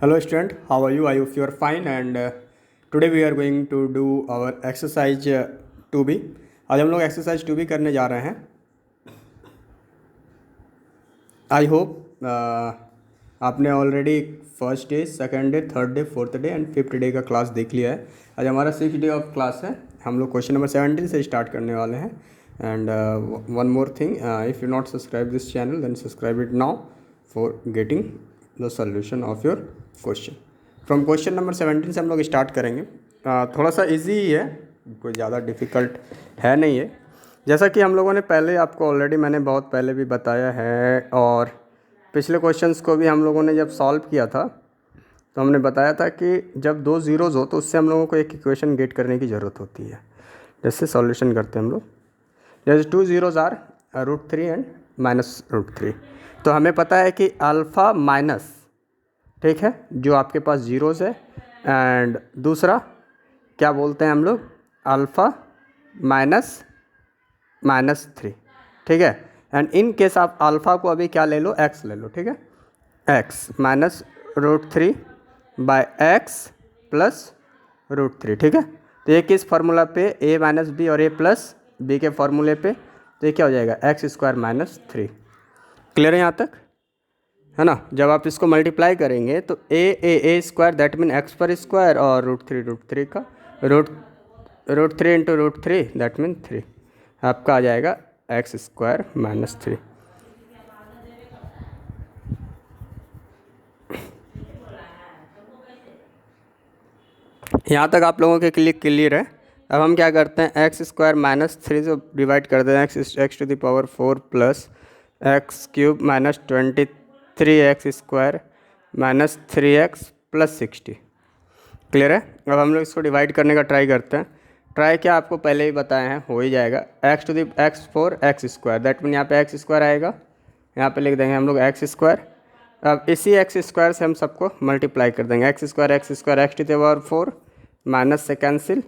Hello student, how are you? I hope you are fine and today we are going to do our exercise 2B. आज हम लोग exercise 2B करने जा रहे हैं. I hope आपने already first day, second day, third day, fourth day and fifth day का class देख लिया है. आज हमारा 6th डे ऑफ क्लास है. हम लोग क्वेश्चन नंबर 17 से स्टार्ट करने वाले हैं. And one more thing, if you not subscribe this channel then subscribe it now for getting the solution of your question. From question number 17 से हम लोग स्टार्ट करेंगे. थोड़ा सा इजी ही है, कोई ज़्यादा डिफ़िकल्ट है नहीं है. जैसा कि हम लोगों ने पहले आपको ऑलरेडी मैंने बहुत पहले भी बताया है और पिछले क्वेश्चंस को भी हम लोगों ने जब सॉल्व किया था तो हमने बताया था कि जब दो ज़ीरोज़ हो तो उससे हम लोगों को एक इक्वेशन गेट करने की ज़रूरत होती है. जैसे सॉल्यूशन करते हैं हम लोग. जैसे 2 zeros आर √3 एंड -√3. तो हमें पता है कि अल्फ़ा माइनस, ठीक है, जो आपके पास ज़ीरोज़ है, एंड दूसरा क्या बोलते हैं हम लोग, अल्फ़ा -3, ठीक है. एंड इन केस आप अल्फ़ा को अभी क्या ले लो, एक्स ले लो, ठीक है. एक्स -√3 बाय एक्स प्लस √3, ठीक है. तो ये किस फार्मूला पे, a माइनस बी और a प्लस बी के फार्मूले पे, तो ये क्या हो जाएगा, x² - 3. क्लियर है यहाँ तक, है ना. जब आप इसको मल्टीप्लाई करेंगे तो a square that mean x पर स्क्वायर और √3 का √3 इंटू √3 दैट मीन 3 आपका आ जाएगा x² - 3. यहाँ तक आप लोगों के लिए क्लियर है. अब हम क्या करते हैं, x² - 3 से डिवाइड कर देते हैं x⁴ plus x³ - 23x² - 3x plus 60. Clear है. अब हम लोग इसको डिवाइड करने का ट्राई करते हैं. ट्राई क्या आपको पहले ही बताए हैं, हो ही जाएगा. x⁴ x² दैट मीन यहाँ पे x² आएगा, यहाँ पे लिख देंगे हम लोग x². अब इसी x² से हम सबको मल्टीप्लाई कर देंगे. x² x⁴ माइनस से कैंसिल,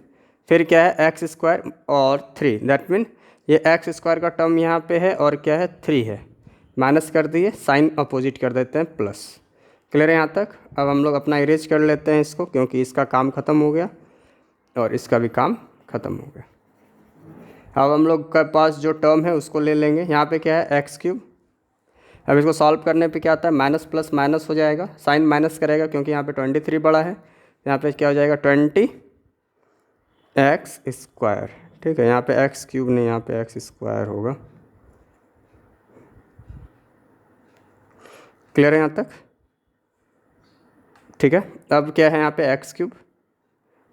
फिर क्या है x² और 3 दैट मीन ये x² का टर्म यहाँ पे है और क्या है 3 है, माइनस कर दिए, साइन अपोजिट कर देते हैं प्लस. क्लियर है यहाँ तक. अब हम लोग अपना इरेज कर लेते हैं इसको, क्योंकि इसका काम ख़त्म हो गया और इसका भी काम ख़त्म हो गया. अब हम लोग के पास जो टर्म है उसको ले लेंगे. यहाँ पे क्या है x³. अब इसको सॉल्व करने पे क्या आता है, माइनस प्लस माइनस हो जाएगा, साइन माइनस करेगा क्योंकि यहाँ पे 23 बड़ा है. यहाँ पे क्या हो जाएगा 20x², ठीक है. यहाँ पे x³ नहीं, यहाँ पे x² होगा. क्लियर है यहाँ तक, ठीक है. अब क्या है यहाँ पे x³,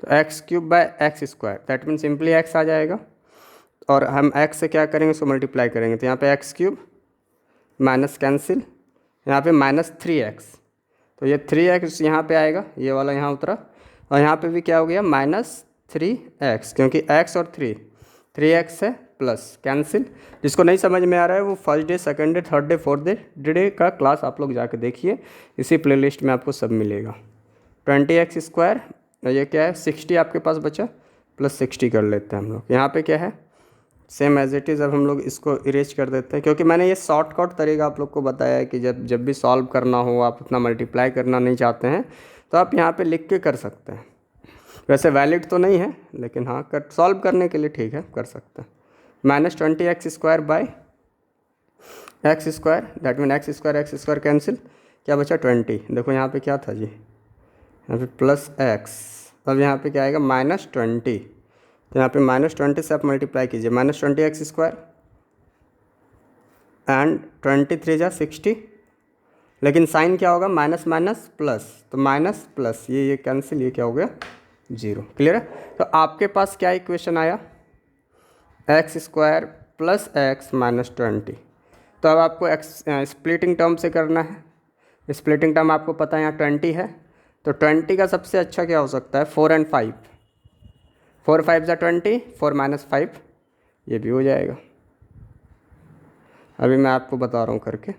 तो x³ by x² that mean simply x आ जाएगा और हम x से क्या करेंगे, उसको मल्टीप्लाई करेंगे. तो यहाँ पे x³ माइनस कैंसिल, यहाँ पे -3x, तो ये 3x यहाँ पे आएगा, ये वाला यहाँ उतरा, और यहाँ पे भी क्या हो गया -3x, क्योंकि x और 3x है प्लस कैंसिल. जिसको नहीं समझ में आ रहा है वो first day, second day, third day, fourth day का क्लास आप लोग जाके देखिए, इसी प्लेलिस्ट में आपको सब मिलेगा. 20x², ये क्या है 60 आपके पास बचा, प्लस 60 कर लेते हैं हम लोग. यहाँ पे क्या है सेम एज इट इज़. अब हम लोग इसको इरेज कर देते हैं, क्योंकि मैंने ये शॉर्टकट तरीका आप लोग को बताया है कि जब भी सॉल्व करना हो, आप उतना मल्टीप्लाई करना नहीं चाहते हैं तो आप यहाँ पे लिख के कर सकते हैं. वैसे वैलिड तो नहीं है, लेकिन हाँ कर सॉल्व करने के लिए ठीक है, कर सकते हैं. -20x² bye x² that mean x² cancel, क्या बचा 20. देखो यहाँ पे क्या था जी, यहाँ पे प्लस x, अब यहाँ पे क्या आएगा -20. तो यहाँ पे -20 से आप मल्टीप्लाई कीजिए, -20x² एंड 23 जा 60, लेकिन साइन क्या होगा माइनस माइनस प्लस, तो माइनस प्लस ये कैंसिल, ये क्या हो गया 0. क्लियर है. तो आपके पास क्या इक्वेशन आया, x² प्लस x -20. तो अब आपको स्प्लिटिंग टर्म से करना है. स्प्लिटिंग टर्म आपको पता है यहाँ 20 है, तो 20 का सबसे अच्छा क्या हो सकता है 4 और 5. 4 5 जा 20, 4 - 5 ये भी हो जाएगा. अभी मैं आपको बता रहा हूँ करके.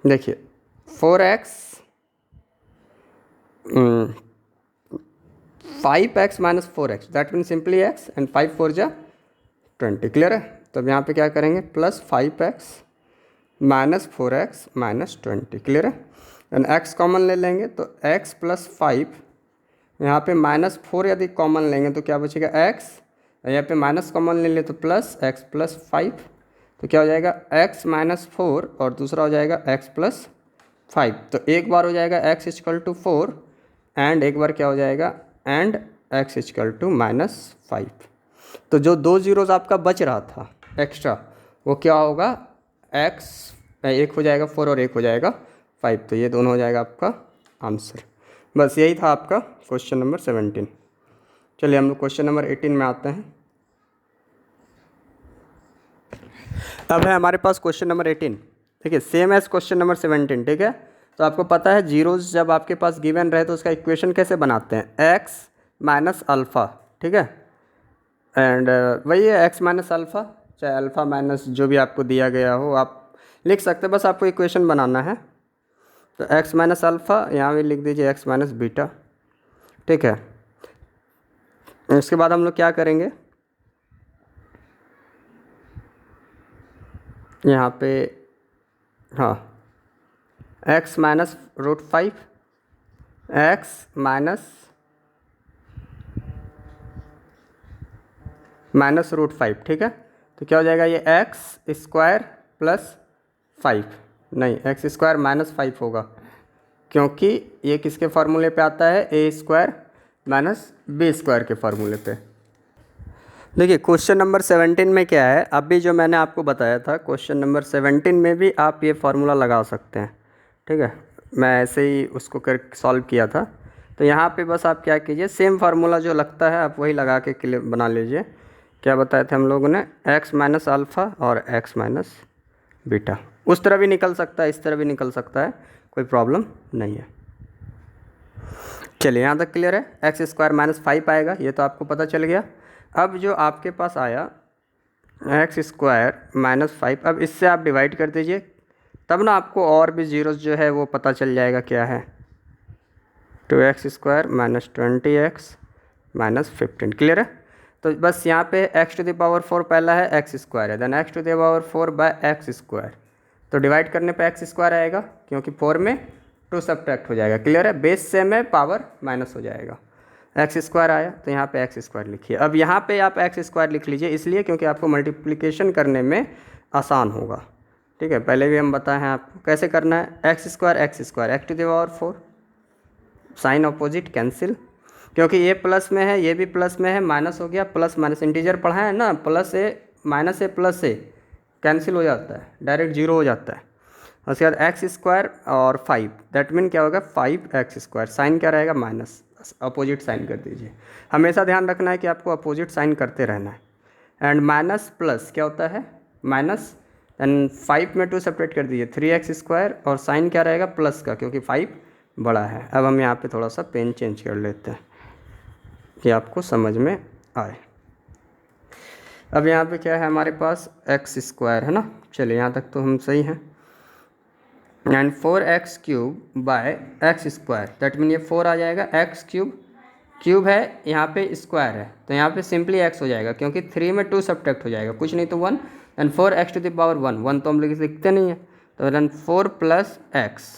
देखिए 4x 5x - 4x that mean simply x and 5 4 जा 20. क्लियर है. तो अब यहाँ पे क्या करेंगे, +5x - 4x - 20. क्लियर है. देन x कॉमन ले लेंगे तो x प्लस 5, यहाँ पे -4 यदि कॉमन लेंगे तो क्या बचेगा x, यहाँ पे माइनस कॉमन ले लें तो प्लस x प्लस 5, तो क्या हो जाएगा x माइनस 4 और दूसरा हो जाएगा x प्लस 5। तो एक बार हो जाएगा x इक्वल टू 4 एंड एक बार क्या हो जाएगा एंड x इक्वल टू -5। तो जो 2 जीरोज़ आपका बच रहा था एक्स्ट्रा वो क्या होगा x, एक हो जाएगा 4 और एक हो जाएगा 5, तो ये दोनों हो जाएगा आपका आंसर। बस यही था आपका क्वेश्चन नंबर 17। चलिए हम लोग क्वेश्चन नंबर 18 में आते हैं। अब है हमारे पास क्वेश्चन नंबर 18, ठीक है, सेम एज क्वेश्चन नंबर 17, ठीक है। तो आपको पता है जीरोज़ जब आपके पास गिवन रहे तो उसका इक्वेशन कैसे बनाते हैं, x माइनस अल्फ़ा, ठीक है, एंड वही है x माइनस अल्फ़ा, चाहे अल्फ़ा माइनस जो भी आपको दिया गया हो आप लिख सकते हैं, बस आपको इक्वेशन बनाना है। तो x माइनस अल्फ़ा यहाँ भी लिख दीजिए x माइनस बीटा, ठीक है। इसके बाद हम लोग क्या करेंगे, यहाँ पे हाँ x माइनस √5, x माइनस √5, ठीक है। तो क्या हो जाएगा ये x स्क्वायर प्लस 5, नहीं x स्क्वायर माइनस 5 होगा, क्योंकि ये किसके फार्मूले पे आता है, a square minus b square के फार्मूले पे। देखिए क्वेश्चन नंबर 17 में क्या है, अभी जो मैंने आपको बताया था क्वेश्चन नंबर 17 में भी आप ये फार्मूला लगा सकते हैं, ठीक है। मैं ऐसे ही उसको कर सॉल्व किया था। तो यहाँ पे बस आप क्या कीजिए, सेम फार्मूला जो लगता है आप वही लगा के क्लियर बना लीजिए। क्या बताए थे हम लोगों ने, x माइनस अल्फ़ा और x माइनस बीटा। उस तरह भी निकल सकता है, इस तरह भी निकल सकता है, कोई प्रॉब्लम नहीं है। चलिए यहाँ तक क्लियर है। एक्स स्क्वायर माइनस 5 आएगा, ये तो आपको पता चल गया। अब जो आपके पास आया एक्स स्क्वायर माइनस 5, अब इससे आप डिवाइड कर दीजिए, तब ना आपको और भी जीरोस जो है वो पता चल जाएगा क्या है। 2x square minus 20x minus 15, clear है। तो बस यहाँ पे x टू द पावर 4 पहला है, x स्क्वायर है, then x to the power 4 by x square. तो डिवाइड करने पे x स्क्वायर आएगा, क्योंकि 4 में 2 सब्ट्रैक्ट हो जाएगा, क्लियर है। बेस सेम है, पावर माइनस हो जाएगा, एक्स स्क्वायर आया तो यहाँ पे एक्स स्क्वायर लिखिए। अब यहाँ पे आप एक्स स्क्वायर लिख लीजिए, इसलिए क्योंकि आपको मल्टीप्लिकेशन करने में आसान होगा, ठीक है। पहले भी हम बताए हैं आपको कैसे करना है। X square x to the power 4, sign opposite cancel, क्योंकि ये प्लस में है ये भी प्लस में है, माइनस हो गया, प्लस माइनस इंटीजर पढ़ा है ना, प्लस ए माइनस ए प्लस ए कैंसिल हो जाता है, डायरेक्ट जीरो हो जाता है। उसके बाद एक्स स्क्वायर और 5, दैट मीन क्या होगा 5x स्क्वायर, साइन क्या रहेगा माइनस, अपोजिट साइन कर दीजिए। हमेशा ध्यान रखना है कि आपको अपोजिट साइन करते रहना है। एंड माइनस प्लस क्या होता है माइनस, एंड 5 में 2 सेपरेट कर दीजिए, 3x स्क्वायर, और साइन क्या रहेगा प्लस का, क्योंकि 5 बड़ा है। अब हम यहाँ पे थोड़ा सा पेन चेंज कर लेते हैं कि आपको समझ में आए। अब यहाँ पे क्या है हमारे पास x स्क्वायर है ना, चलिए यहाँ तक तो हम सही हैं। And 4x cube by x square, that mean ये 4 आ जाएगा, x क्यूब है, यहाँ पे स्क्वायर है, तो यहाँ पे सिंपली x हो जाएगा, क्योंकि 3 में 2 सब्ट्रैक्ट हो जाएगा, कुछ नहीं तो 1, and 4x to the power 1 तो हम लोग लिखते नहीं है, तो देन 4 प्लस x।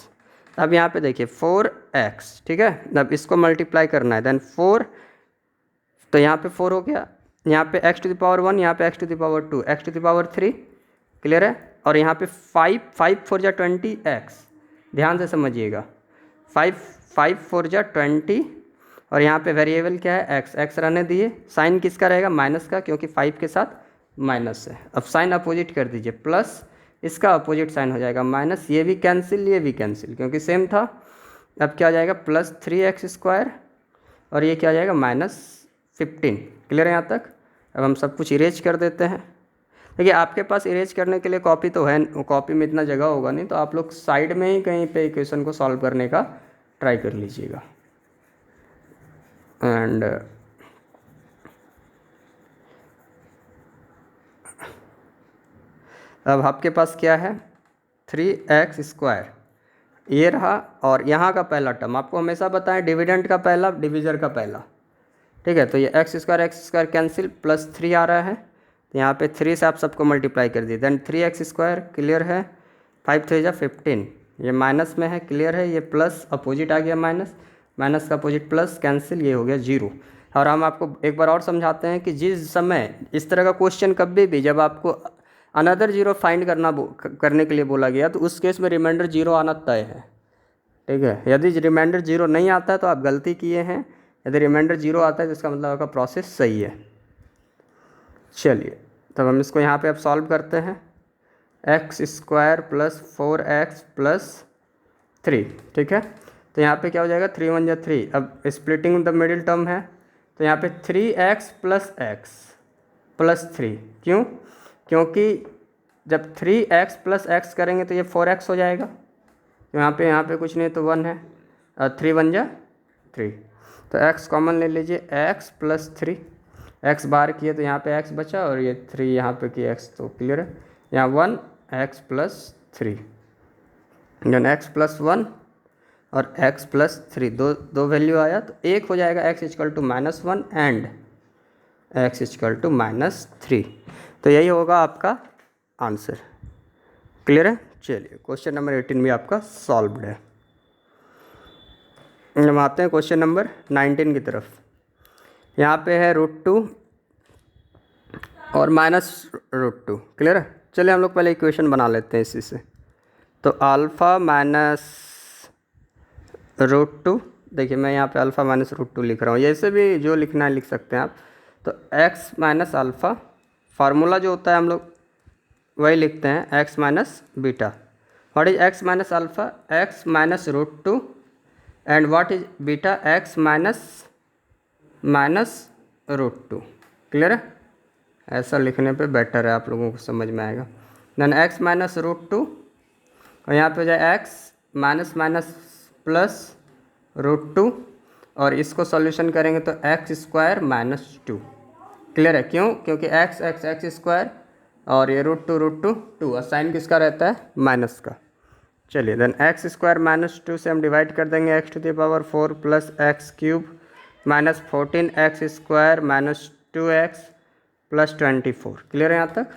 अब यहाँ पे देखिए 4x, ठीक है। अब इसको मल्टीप्लाई करना है, देन 4, तो यहाँ पे 4 हो गया, यहाँ पे x टू द पावर 1, यहाँ पे x to the power 2, x to the power 3, clear है। और यहाँ पे 5 4 जा 20x, ध्यान से समझिएगा, 5 4 जा 20, और यहाँ पे वेरिएबल क्या है x रहने दिए, साइन किसका रहेगा माइनस का, क्योंकि 5 के साथ माइनस है। अब साइन अपोजिट कर दीजिए, प्लस इसका अपोजिट साइन हो जाएगा माइनस, ये भी कैंसिल ये भी कैंसिल, क्योंकि सेम था। अब क्या हो जाएगा प्लस 3x स्क्वायर, और ये क्या हो जाएगा माइनस 15, क्लियर है यहाँ तक। अब हम सब कुछ इरेज कर देते हैं। देखिए आपके पास इरेज करने के लिए कॉपी तो है, कॉपी में इतना जगह होगा नहीं, तो आप लोग साइड में ही कहीं पे इक्वेशन को सॉल्व करने का ट्राई कर लीजिएगा। एंड अब आपके पास क्या है 3x स्क्वायर, ये रहा, और यहाँ का पहला टर्म आपको हमेशा बताएं, डिविडेंड का पहला डिविजर का पहला, ठीक है। तो ये x स्क्वायर कैंसिल, प्लस 3 आ रहा है, तो यहाँ पे 3 से आप सबको मल्टीप्लाई कर दिए, देन 3x स्क्वायर, क्लियर है, 5 3 जा 15, ये माइनस में है, क्लियर है। ये प्लस अपोजिट आ गया माइनस, माइनस का अपोजिट प्लस, कैंसिल, ये हो गया जीरो। और हम आपको एक बार और समझाते हैं कि जिस समय इस तरह का क्वेश्चन कभी भी जब आपको अनदर जीरो फाइंड करने के लिए बोला गया तो उस केस में रिमाइंडर जीरो आना तय है, ठीक है। यदि रिमाइंडर जीरो नहीं आता है तो आप गलती किए हैं, यदि रिमाइंडर जीरो आता है तो इसका मतलब आपका प्रोसेस सही है। चलिए तब हम इसको यहाँ पे अब सॉल्व करते हैं। X square plus 4x plus 3, ठीक है। तो यहाँ पे क्या हो जाएगा, 3 1 जा 3। अब स्प्लिटिंग द मिडिल टर्म है तो यहाँ पे 3x प्लस एक्स प्लस 3, क्यों? क्योंकि जब 3x प्लस एक्स करेंगे तो ये 4x हो जाएगा, तो यहाँ पे कुछ नहीं तो 1 है, 3 1 जा 3। तो x कॉमन ले लीजिए, x प्लस 3, x बाहर किए तो यहाँ पे x बचा और ये 3 यहाँ पे की x, तो क्लियर है। यहाँ 1 x plus 3, then x plus 1 और x प्लस 3, दो वैल्यू आया तो एक हो जाएगा x equal to -1 and x equal to -3। तो यही होगा आपका आंसर, क्लियर है। चलिए क्वेश्चन नंबर 18 भी आपका सॉल्व्ड है। हम आते हैं क्वेश्चन नंबर 19 की तरफ। यहाँ पे है √2 और -√2, क्लियर है। चलिए हम लोग पहले इक्वेशन बना लेते हैं इसी से। तो अल्फ़ा माइनस √2, देखिए मैं यहाँ पे अल्फ़ा माइनस √2 लिख रहा हूँ, ऐसे भी जो लिखना है लिख सकते हैं आप। तो x माइनस अल्फ़ा, फार्मूला जो होता है हम लोग वही लिखते हैं, x minus beta. What is x minus alpha, x minus √2 and what is beta, x minus √2, clear है। ऐसा लिखने पे बेटर है, आप लोगों को समझ में आएगा। देन x माइनस √2 और यहाँ पे हो जाए x माइनस माइनस प्लस √2 और इसको सॉल्यूशन करेंगे तो x स्क्वायर माइनस 2, क्लियर है। क्यों? क्योंकि x स्क्वायर और ये √2 2 और साइन किसका रहता है, माइनस का। चलिए देन x स्क्वायर माइनस 2 से हम डिवाइड कर देंगे x to the power 4 plus x cube minus 14x square minus 2x plus 24, clear है यहाँ तक।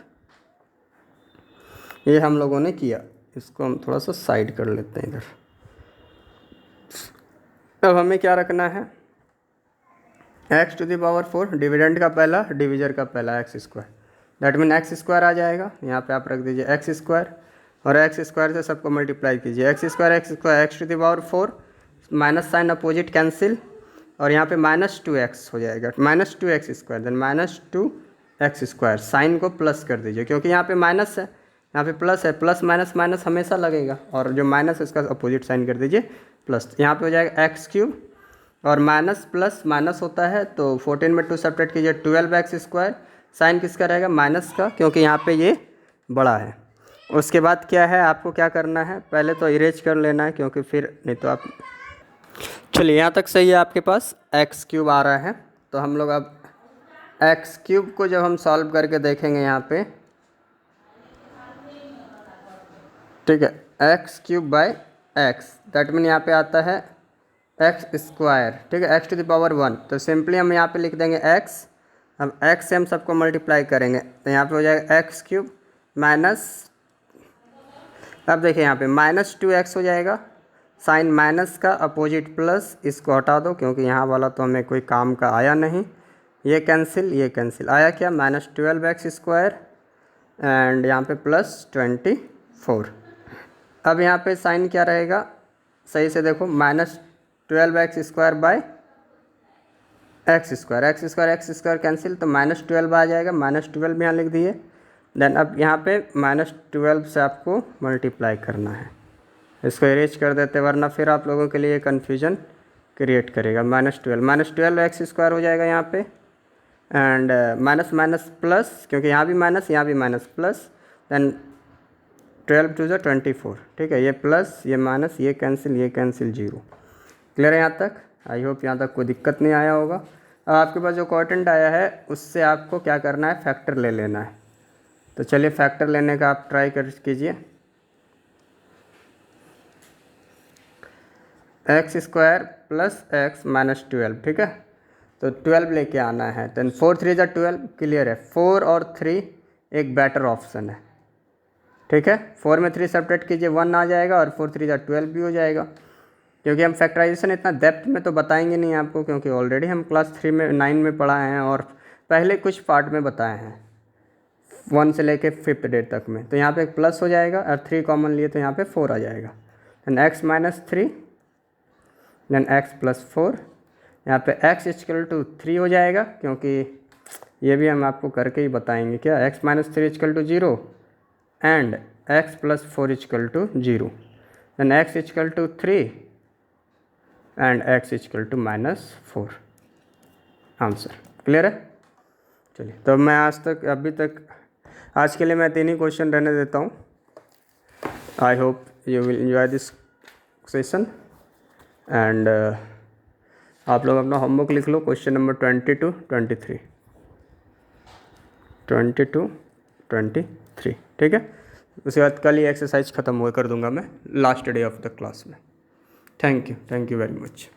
ये हम लोगों ने किया, इसको हम थोड़ा सा साइड कर लेते हैं इधर। अब हमें क्या रखना है, x to the power 4, dividend का पहला, डिविजर का पहला x square, that mean x square आ जाएगा। यहाँ पे आप रख दीजिए x स्क्वायर और x स्क्वायर से सबको मल्टीप्लाई कीजिए, x square x to the power 4, minus sign opposite cancel और यहाँ पे -2x हो जाएगा, -2x square, then -2x square, sign को प्लस कर दीजिए क्योंकि यहाँ पे माइनस है, यहाँ पे प्लस है, प्लस माइनस माइनस हमेशा लगेगा और जो माइनस है उसका अपोजिट साइन कर दीजिए प्लस। यहाँ पे हो जाएगा एक्स क्यूब और माइनस प्लस माइनस होता है तो 14 में 2 सब्ट्रैक्ट कीजिए, 12x स्क्वायर, साइन किसका रहेगा, माइनस का, क्योंकि यहाँ पे ये बड़ा है। उसके बाद क्या है, आपको क्या करना है, पहले तो इरेज कर लेना है क्योंकि फिर नहीं तो आप, चलिए यहाँ तक सही है, आपके पास एक्स क्यूब आ रहा है। तो हम लोग अब एक्स क्यूब को जब हम सॉल्व करके देखेंगे यहाँ पे, ठीक है, x cube by x, that mean यहाँ पे आता है एक्स स्क्वायर, ठीक है, एक्स टू द पावर 1। तो सिंपली हम यहाँ पे लिख देंगे एक्स, अब एक्स से हम सबको मल्टीप्लाई करेंगे तो यहाँ पे हो जाएगा एक्स क्यूब माइनस, अब देखिए यहाँ पे -2x हो जाएगा, साइन माइनस का अपोजिट प्लस, इसको हटा दो क्योंकि यहाँ वाला तो हमें कोई काम का आया नहीं, ये कैंसिल आया क्या, -12x स्क्वायर एंड यहाँ पे +24। अब यहाँ पे साइन क्या रहेगा, सही से देखो, -12x square by x square cancel, तो -12 आ जाएगा, -12 यहाँ लिख दिए। देन अब यहाँ पे -12 से आपको मल्टीप्लाई करना है, इसको इरेज कर देते वरना फिर आप लोगों के लिए कन्फ्यूजन क्रिएट करेगा। -12 एक्स स्क्वायर हो जाएगा यहाँ पे एंड माइनस माइनस प्लस, क्योंकि यहाँ भी माइनस यहाँ भी माइनस प्लस, देन 12 2 24, ठीक है, ये प्लस ये माइनस ये कैंसिल 0, क्लियर है यहाँ तक। आई होप यहाँ तक कोई दिक्कत नहीं आया होगा। अब आपके पास जो क्वोटिएंट आया है उससे आपको क्या करना है, फैक्टर ले लेना है। तो चलिए फैक्टर लेने का आप ट्राई कर कीजिए। X square plus x minus 12, ठीक है, तो 12 लेके आना है, देन 4 3 12, क्लियर है। 4 और 3 एक बेटर ऑप्शन है, ठीक है, 4 में 3 सब्ट्रैक्ट कीजिए 1 आ जाएगा और 4 3 जा 12 भी हो जाएगा। क्योंकि हम फैक्टराइजेशन इतना डेप्थ में तो बताएंगे नहीं आपको, क्योंकि ऑलरेडी हम क्लास 3 में 9 में पढ़ाए हैं और पहले कुछ पार्ट में बताए हैं 1 से लेके 5th डेट तक में। तो यहाँ पे प्लस हो जाएगा और 3 कॉमन लिए तो यहाँ पे 4 आ जाएगा। Then x minus 3 then x plus 4, यहाँ पे x इक्वल टू 3 हो जाएगा, क्योंकि ये भी हम आपको करके ही बताएंगे क्या, x minus 3 equal to 0 and x plus 4 equal to 0, then x equal to 3 and x equal to minus 4। Answer clear है। चलिए, तो मैं आज के लिए मैं 3 ही क्वेश्चन रहने देता हूँ। I hope you will enjoy this session and आप लोग अपना होमवर्क लिख लो, क्वेश्चन नंबर 22 23 22 23, ठीक है। उसके बाद कल ही एक्सरसाइज ख़त्म कर दूंगा मैं last day of the class में। Thank you very much.